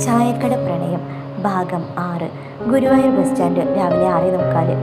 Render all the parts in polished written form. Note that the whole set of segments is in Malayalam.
ചായക്കട പ്രണയം ഭാഗം 6. ഗുരുവായൂർ ബസ് സ്റ്റാൻഡ് രാവിലെ 6:45.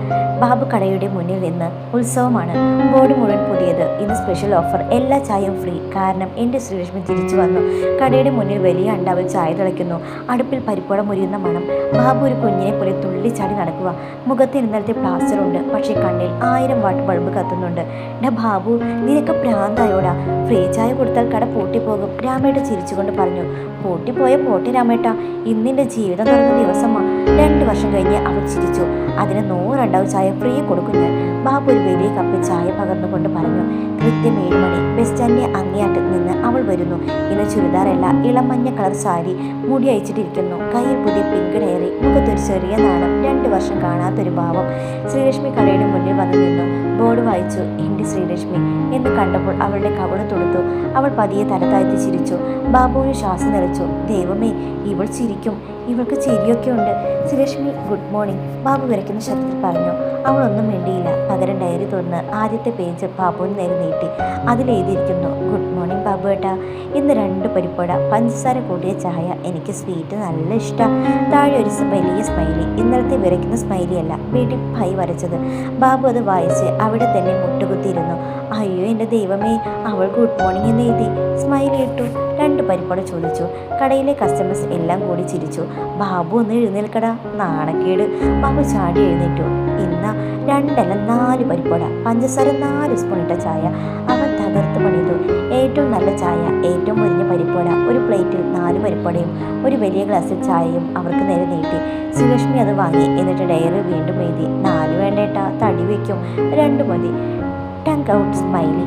ബാബു കടയുടെ മുന്നിൽ നിന്ന്. ഉത്സവമാണ്. ബോർഡ് മുഴുവൻ പുതിയത്. ഇന്ന് സ്പെഷ്യൽ ഓഫർ, എല്ലാ ചായയും ഫ്രീ. കാരണം എൻ്റെ ശ്രീലക്ഷ്മി തിരിച്ചു വന്നു. കടയുടെ മുന്നിൽ വലിയ അണ്ടാവിൽ ചായ തിളയ്ക്കുന്നു. അടുപ്പിൽ പരിപ്പുവട മുരിയുന്ന മണം. ബാബു ഒരു കുഞ്ഞിനെ പോലെ തുള്ളിച്ചാടി നടക്കുക. മുഖത്ത് ഇന്നലത്തെ പ്ലാസ്റ്റർ ഉണ്ട്, പക്ഷേ കണ്ണിൽ 1000 വാട്ട് ബൾബ് കത്തുന്നുണ്ട്. ഡാ ബാബു, നിനക്ക് പ്രാന്തായോടാ? ഫ്രീ ചായ കൊടുത്താൽ കട പൂട്ടിപ്പോകും. രാമേട്ട ചിരിച്ചുകൊണ്ട് പറഞ്ഞു. പൂട്ടിപ്പോയ പോട്ടെ രാമേട്ട, ഇന്നിൻ്റെ ജീവിതം തുറന്ന ദിവസമാ. 2 വർഷം കഴിഞ്ഞ് അവൾ ചിരിച്ചു. അതിന് 100 അണ്ടാവ് ചായ ഫ്രീ കൊടുക്കുന്നു. ബാബു ഒരു വലിയ കപ്പ് ചായ പകർന്നുകൊണ്ട് പറഞ്ഞു. കൃത്യം 7 മണി. ബസ് സ്റ്റാൻഡിന്റെ അങ്ങേയറ്റത്ത് നിന്ന് അവൾ വരുന്നു. ഇന്ന് ചുരിദാറല്ല, ഇളം മഞ്ഞ കളർ സാരി, മുടി അയച്ചിട്ടിരിക്കുന്നു. കയ്യിൽ പുതിയ പിങ്ക് ഡയറി, മുഖത്തൊരു ചെറിയ നാണം. 2 വർഷം കാണാത്തൊരു ഭാവം. ശ്രീലക്ഷ്മി കടയുടെ മുന്നിൽ വന്നു നിന്നു. ബോർഡ് വായിച്ചു. എൻ്റെ ശ്രീലക്ഷ്മി എന്ന് കണ്ടപ്പോൾ അവളുടെ കവള് തൊടുത്തു. അവൾ പതിയെ തല താഴ്ത്തി ചിരിച്ചു. ബാബുവിന് ശ്വാസം നിറച്ചു. ദൈവമേ, ഇവൾ ചിരിക്കും, ഇവൾക്ക് ചിരിയൊക്കെ ഉണ്ട്. ശ്രീലക്ഷ്മി, ഗുഡ് മോർണിംഗ്, ബാബു വിറയ്ക്കുന്ന ശബ്ദത്തിൽ പറഞ്ഞു. അവളൊന്നും മിണ്ടിയില്ല. പകരം ഡയറി തുറന്ന് ആദ്യത്തെ പേജ് ബാബുവിന് നേരെ നീട്ടി. അതിലെഴുതിയിരിക്കുന്നു. ഗുഡ് മോർണിംഗ് ബാബു ഏട്ടാ, ഇന്ന് 2 പരിപ്പുവട, പഞ്ചസാര കൂട്ടിയ ചായ. എനിക്ക് സ്വീറ്റ് നല്ല ഇഷ്ടം. താഴെ ഒരു വലിയ സ്മൈലി. ഇന്നലത്തെ വിറയ്ക്കുന്ന സ്മൈലി അല്ല, വീട്ടിൽ പൈ വരച്ചത്. ബാബു അത് വായിച്ച് അവിടെ തന്നെ മുട്ടുകുത്തിയിരുന്നു. അയ്യോ എൻ്റെ ദൈവമേ, അവൾ ഗുഡ് മോർണിംഗ് എന്ന് എഴുതി. സ്മൈലി ഇട്ടു. 2 പരിപ്പുവട ചോദിച്ചു. കടയിലെ കസ്റ്റമേഴ്സ് എല്ലാം കൂടി ചിരിച്ചു. ബാബു ഒന്ന് എഴുന്നേൽക്കടാ, നാണക്കേട്. ബാബു ചാടി എഴുന്നേറ്റു. ഇന്ന 2 അല്ല 4 പരിപ്പുവട, പഞ്ചസാര 4 സ്പൂൺ ഇട്ട ചായ. അവൻ തകർത്ത് പണിതു. ഏറ്റവും നല്ല ചായ, ഏറ്റവും മുരിഞ്ഞ പരിപ്പുവട. ഒരു പ്ലേറ്റിൽ 4 പരിപ്പുവടയും ഒരു വലിയ ഗ്ലാസ്സിൽ ചായയും അവർക്ക് നേരെ നീട്ടി. ശ്രീലക്ഷ്മി അത് വാങ്ങി. എന്നിട്ട് ഡയറി വീണ്ടും എഴുതി. 4 വേണ്ടേട്ടാ, തടി വയ്ക്കും, 2 മതി. Tongue out smiley.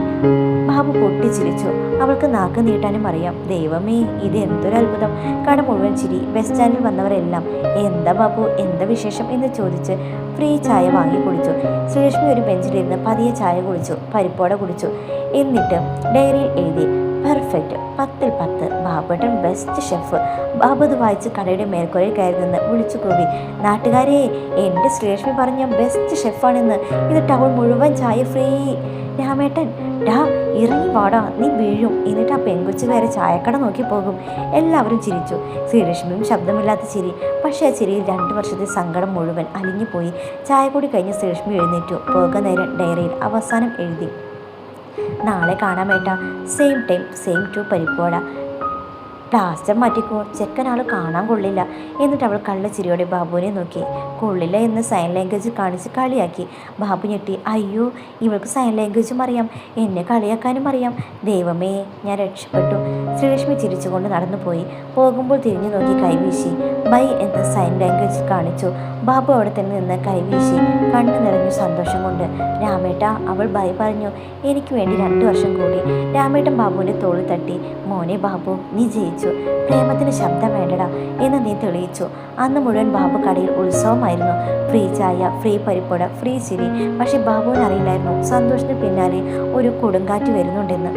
ബാബു പൊട്ടിച്ചിരിച്ചു. അവൾക്ക് നാക്ക് നീട്ടാനും അറിയാം. ദൈവമേ, ഇത് എന്തൊരു അത്ഭുതം. കട മുഴുവൻ ചിരി. ബസ് സ്റ്റാൻഡിൽ വന്നവരെല്ലാം എന്താ ബാബു, എന്താ വിശേഷം എന്ന് ചോദിച്ച് ഫ്രീ ചായ വാങ്ങി കുടിച്ചു. ശ്രീലക്ഷ്മി ഒരു ബെഞ്ചിലിരുന്ന് പതിയെ ചായ കുടിച്ചു. പരിപ്പോട കുടിച്ചു. എന്നിട്ട് ഡയറിയിൽ എഴുതി. പെർഫെക്റ്റ്, 10ൽ 10, ബാബുട്ടൻ ബെസ്റ്റ് ഷെഫ്. ബാബു അത് വായിച്ച് കടയുടെ മേൽക്കൂരയിൽ കയറി നിന്ന് വിളിച്ചു കൂവി. നാട്ടുകാരെ, എൻ്റെ ശ്രീലക്ഷ്മി പറഞ്ഞ ബെസ്റ്റ് ഷെഫാണെന്ന്. ഇത് ടൗൺ മുഴുവൻ ചായ ഫ്രീ. രാമേട്ടൻ, ഡാ ഇറങ്ങി വാടാ, നീ വീഴും. എന്നിട്ട് ആ പെങ്കൊച്ചു വേറെ ചായക്കട നോക്കി പോകും. എല്ലാവരും ചിരിച്ചു. ശ്രീലക്ഷ്മിയും ശബ്ദമില്ലാത്ത ചിരി. പക്ഷേ ആ ചിരിയിൽ 2 വർഷത്തെ സങ്കടം മുഴുവൻ അലിഞ്ഞുപോയി. ചായ കൂടി കഴിഞ്ഞ് ശ്രീലക്ഷ്മി എഴുന്നേറ്റു. പോകാൻ നേരം ഡയറിയിൽ അവസാനം എഴുതി. നാളെ കാണാമേട്ടാ, സെയിം ടൈം, സെയിം 2 പരിപ്പോട. പ്ലാസ്റ്റർ മാറ്റിക്കോ, ചെക്കനാൾ കാണാൻ കൊള്ളില്ല. എന്നിട്ട് അവൾ കള്ളച്ചിരിയോടെ ബാബുവിനെ നോക്കി. കൊള്ളില്ല എന്ന് സൈൻ ലാംഗ്വേജ് കാണിച്ച് കളിയാക്കി. ബാബു ഞെട്ടി. അയ്യോ, ഇവൾക്ക് സൈൻ ലാംഗ്വേജും അറിയാം, എന്നെ കളിയാക്കാനും അറിയാം. ദൈവമേ, ഞാൻ രക്ഷപ്പെട്ടു. ശ്രീലക്ഷ്മി ചിരിച്ചുകൊണ്ട് നടന്നുപോയി. പോകുമ്പോൾ തിരിഞ്ഞു നോക്കി കൈവീശി. ബൈ എന്ന് സൈൻ ലാംഗ്വേജ് കാണിച്ചു. ബാബു അവിടെ തന്നെ നിന്ന് കൈവീശി. കണ്ണു നിറഞ്ഞു സന്തോഷം കൊണ്ട്. രാമേട്ട, അവൾ ബൈ പറഞ്ഞു. എനിക്ക് വേണ്ടി 2 വർഷം കൂടി. രാമേട്ടൻ ബാബുവിൻ്റെ തോളിൽ തട്ടി. മോനെ ബാബു, നീ ജയിച്ചു. പ്രേമത്തിന് ശബ്ദം വേണ്ടടാ എന്ന് നീ തെളിയിച്ചു. അന്ന് മുഴുവൻ ബാബു കടയിൽ ഉത്സവമായിരുന്നു. ഫ്രീ ചായ, ഫ്രീ പരിപ്പുവട, ഫ്രീ ചിരി. പക്ഷെ ബാബുവിന് അറിയില്ലായിരുന്നു സന്തോഷത്തിന് പിന്നാലെ ഒരു കൊടുങ്കാറ്റ് വരുന്നുണ്ടെന്ന്.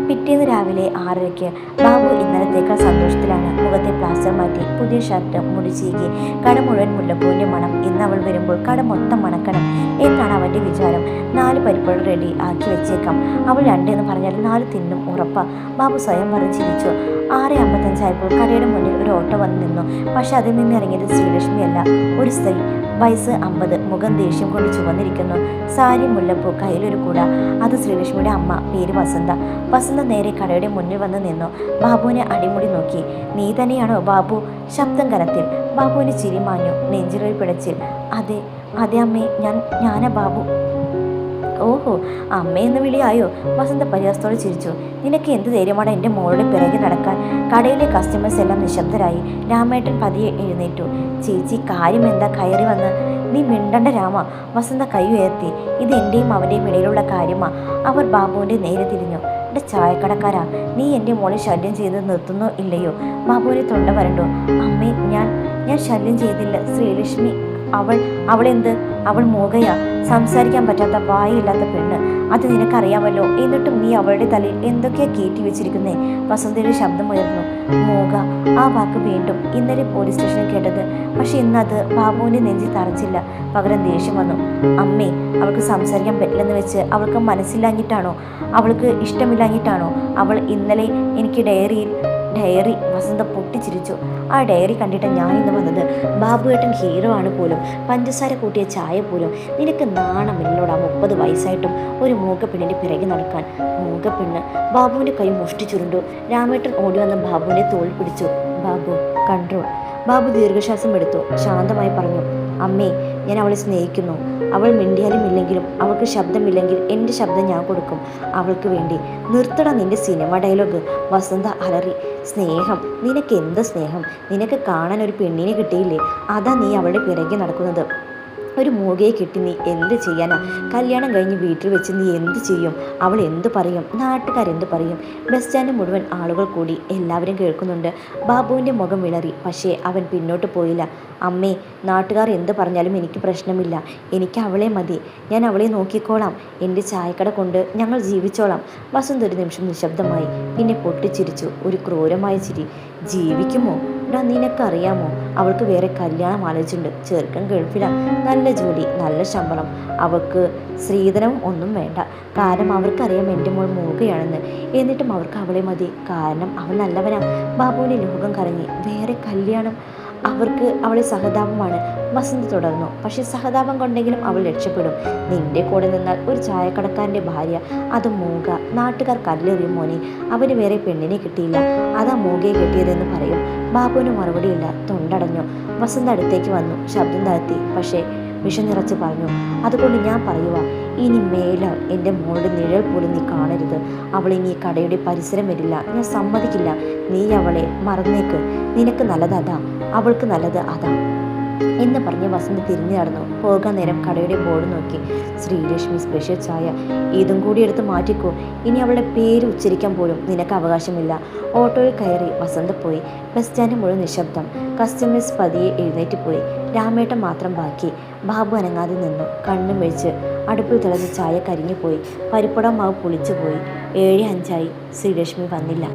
പിറ്റേന്ന് രാവിലെ 6:30 ബാബു ഇന്നലത്തേക്കാൾ സന്തോഷത്തിലാണ്. മുഖത്തെ പ്ലാസ്റ്റർ മാറ്റി, പുതിയ ഷർട്ട്, മുടിച്ചീകി. കട മുഴുവൻ മുല്ലപ്പൂവിൻ്റെ മണം. ഇന്ന് അവൾ വരുമ്പോൾ കട മൊത്തം മണക്കണം എന്നാണ് അവൻ്റെ വിചാരം. 4 പരിപ്പുകൾ റെഡി ആക്കി വെച്ചേക്കാം. അവൾ 2 എന്ന് പറഞ്ഞാൽ 4 തിന്നും ഉറപ്പാ. ബാബു സ്വയം പറഞ്ഞ് ചിരിച്ചു. 6:55 ആയപ്പോൾ കടയുടെ മുന്നിൽ ഒരു ഓട്ടോ വന്ന് നിന്നു. പക്ഷെ അതിൽ നിന്ന് ഇറങ്ങിയത് ശ്രീലക്ഷ്മിയല്ല, ഒരു സ്ത്രീ. വയസ്സ് 50, മുഖം ദേഷ്യം കൊണ്ട് ചുവന്നിരിക്കുന്നു. സാരി, മുല്ലപ്പൂ, കയ്യിലൊരു കുട. അത് ശ്രീലക്ഷ്മിയുടെ അമ്മ, പേര് വസന്ത. വസന്ത നേരെ കടയുടെ മുന്നിൽ വന്ന് നിന്നു. ബാബുവിനെ അടിമുടി നോക്കി. നീ തന്നെയാണോ ബാബു? ശബ്ദം കനത്തിൽ. ബാബുവിന് ചിരി മാഞ്ഞു. നെഞ്ചിലൊരു പിടച്ചിൽ. അതെ അതെ അമ്മേ, ഞാനാ ബാബു. ഓഹോ, അമ്മയെന്ന് വിളിയായോ? വസന്ത പരിഹാസത്തോടെ ചിരിച്ചു. നിനക്ക് എന്ത് ധൈര്യമാണ് എൻ്റെ മോളുടെ പിറകെ നടക്കാൻ? കടയിലെ കസ്റ്റമേഴ്സ് എല്ലാം നിശബ്ദരായി. രാമേട്ടൻ പതിയെ എഴുന്നേറ്റു. ചേച്ചി, കാര്യം എന്താ? കയറി വന്ന്. നീ മിണ്ടണ്ട രാമ. വസന്ത കൈ ഉയർത്തി. ഇത് എൻ്റെയും അവൻ്റെയും ഇടയിലുള്ള കാര്യമാ. അവർ ബാബുവിൻ്റെ നേരെ തിരിഞ്ഞു. എൻ്റെ ചായക്കടക്കാരാ, നീ എൻ്റെ മോളെ ശല്യം ചെയ്ത് നിർത്തുന്നോ ഇല്ലയോ? ബാബുവിനെ തൊണ്ട വരണ്ടു. അമ്മേ, ഞാൻ ശല്യം ചെയ്തില്ല. ശ്രീലക്ഷ്മി അവളെന്ത്? അവൾ മൂകയാ, സംസാരിക്കാൻ പറ്റാത്ത വായില്ലാത്ത പെണ്ണ്. അത് നിനക്കറിയാമല്ലോ. എന്നിട്ടും നീ അവളുടെ തലയിൽ എന്തൊക്കെയാ കയറ്റി വെച്ചിരിക്കുന്നേ? വസന്തയുടെ ശബ്ദം ഉയർന്നു. മൂക, ആ വാക്ക് വീണ്ടും ഇന്നലെ പോലീസ് സ്റ്റേഷനിൽ കേട്ടത്. പക്ഷെ ഇന്നത് ബാബുവിൻ്റെ നെഞ്ചിൽ തറച്ചില്ല. പകരം ദേഷ്യം വന്നു. അമ്മേ, അവൾക്ക് സംസാരിക്കാൻ പറ്റില്ലെന്ന് വെച്ച് അവൾക്ക് മനസ്സിലാഞ്ഞിട്ടാണോ? അവൾക്ക് ഇഷ്ടമില്ലാഞ്ഞിട്ടാണോ? അവൾ ഇന്നലെ എനിക്ക് ഡയറിയിൽ ഡയറി വസന്ത പൊട്ടിച്ചിരിച്ചു. ആ ഡയറി കണ്ടിട്ട് ഞാനിന്ന് വന്നത്. ബാബുവേട്ടൻ ഹീറോ ആണ് പോലും, പഞ്ചസാര കൂട്ടിയ ചായ പോലും. നിനക്ക് നാണമില്ലോടാ, 30 വയസ്സായിട്ടും ഒരു മൂകപ്പെണ്ണിൻ്റെ പിറകെ നടക്കാൻ. മൂകപ്പെണ്ണ്. ബാബുവിൻ്റെ കൈ മുഷ്ടി ചുരുണ്ടു. രാമേട്ടൻ ഓടി വന്ന് ബാബുവിൻ്റെ തോൾ പിടിച്ചു. ബാബു, കൺട്രോൾ. ബാബു ദീർഘശ്വാസം എടുത്തു. ശാന്തമായി പറഞ്ഞു, അമ്മേ, ഞാൻ അവളെ സ്നേഹിക്കുന്നു. അവൾ മിണ്ടിയാലും ഇല്ലെങ്കിലും അവൾക്ക് ശബ്ദമില്ലെങ്കിൽ എൻ്റെ ശബ്ദം ഞാൻ കൊടുക്കും അവൾക്ക് വേണ്ടി. നിർത്തട നിന്റെ സിനിമ ഡയലോഗ്. വസന്ത അലറി. സ്നേഹം? നിനക്ക് എന്ത് സ്നേഹം? നിനക്ക് കാണാൻ ഒരു പെണ്ണിനെ കിട്ടിയില്ലേ? അതാ നീ അവളുടെ പിറകെ നടക്കുന്നത്. ഒരു മൂകയെ കിട്ടി നീ എന്ത് ചെയ്യാനാ? കല്യാണം കഴിഞ്ഞ് വീട്ടിൽ വെച്ച് നീ എന്ത് ചെയ്യും? അവൾ എന്ത് പറയും? നാട്ടുകാരെന്ത് പറയും? ബസ് സ്റ്റാൻഡ് മുഴുവൻ ആളുകൾ കൂടി. എല്ലാവരും കേൾക്കുന്നുണ്ട്. ബാബുവിൻ്റെ മുഖം വിളറി. പക്ഷേ അവൻ പിന്നോട്ട് പോയില്ല. അമ്മേ, നാട്ടുകാർ എന്ത് പറഞ്ഞാലും എനിക്ക് പ്രശ്നമില്ല. എനിക്ക് അവളെ മതി. ഞാൻ അവളെ നോക്കിക്കോളാം. എൻ്റെ ചായക്കട കൊണ്ട് ഞങ്ങൾ ജീവിച്ചോളാം. വസന്ത് ഒരു നിമിഷം നിശബ്ദമായി. പിന്നെ പൊട്ടിച്ചിരിച്ചു. ഒരു ക്രൂരമായ ചിരി. ജീവിക്കുമോ? നിനക്കറിയാമോ, അവൾക്ക് വേറെ കല്യാണം ആലോചിച്ചിട്ടുണ്ട്. ചെറുക്കൻ ഗൾഫിലാണ്. നല്ല ജോലി, നല്ല ശമ്പളം. അവൾക്ക് സ്ത്രീധനം ഒന്നും വേണ്ട. കാരണം അവർക്കറിയാം എൻ്റെ മോൾ മൂകയാണെന്ന്. എന്നിട്ടും അവർക്ക് അവളെ മതി. കാരണം അവൾ നല്ലവനാ. ബാബുവിൻ്റെ ലോകം കറങ്ങി. വേറെ കല്യാണം? അവർക്ക് അവളെ സഹതാപമാണ്. വസന്ത് തുടർന്നു. പക്ഷെ സഹതാപം കൊണ്ടെങ്കിലും അവൾ രക്ഷപ്പെടും. നിന്റെ കൂടെ നിന്നാൽ ഒരു ചായക്കടക്കാരൻ്റെ ഭാര്യ, അത് മൂക. നാട്ടുകാർ കല്ലെറിയും മോനെ. അവന് വേറെ പെണ്ണിനെ കിട്ടിയില്ല, അതാ മൂകയെ കിട്ടിയതെന്ന് പറയും. ബാബുവിന് മറുപടിയില്ല. തൊണ്ടടഞ്ഞു. വസന്ത് അടുത്തേക്ക് വന്നു. ശബ്ദം താഴ്ത്തി, പക്ഷേ വിഷം നിറച്ച് പറഞ്ഞു, അതുകൊണ്ട് ഞാൻ പറയുക, ഇനി മേലാൽ എൻ്റെ മോളുടെ നിഴൽ പോലും നീ കാണരുത്. അവളിനി ഈ കടയുടെ പരിസരം വരില്ല. ഞാൻ സമ്മതിക്കില്ല. നീ അവളെ മറന്നേക്ക്. നിനക്ക് നല്ലത് അതാ, അവൾക്ക് നല്ലത് അതാ എന്ന് പറഞ്ഞ് വസന്ത് തിരിഞ്ഞു നടന്നു. പോകാൻ നേരം കടയുടെ ബോർഡ് നോക്കി. ശ്രീലക്ഷ്മി സ്പെഷ്യൽ ചായ. ഇതും കൂടി എടുത്ത് മാറ്റിക്കോ. ഇനി അവളുടെ പേര് ഉച്ചരിക്കാൻ പോലും നിനക്ക് അവകാശമില്ല. ഓട്ടോയിൽ കയറി വസന്ത് പോയി. ബസ് സ്റ്റാൻഡ് മുഴുവൻ നിശബ്ദം. കസ്റ്റമേഴ്സ് പതിയെ എഴുന്നേറ്റ് പോയി. രാമേട്ടൻ മാത്രം ബാക്കി. ബാബു അനങ്ങാതെ നിന്നു. കണ്ണും വെച്ച്. അടുപ്പിൽ തിളച്ച ചായ കരിഞ്ഞു പോയി. പരിപ്പട മാവ് പുളിച്ചു പോയി. 7:05 ശ്രീലക്ഷ്മി വന്നില്ല.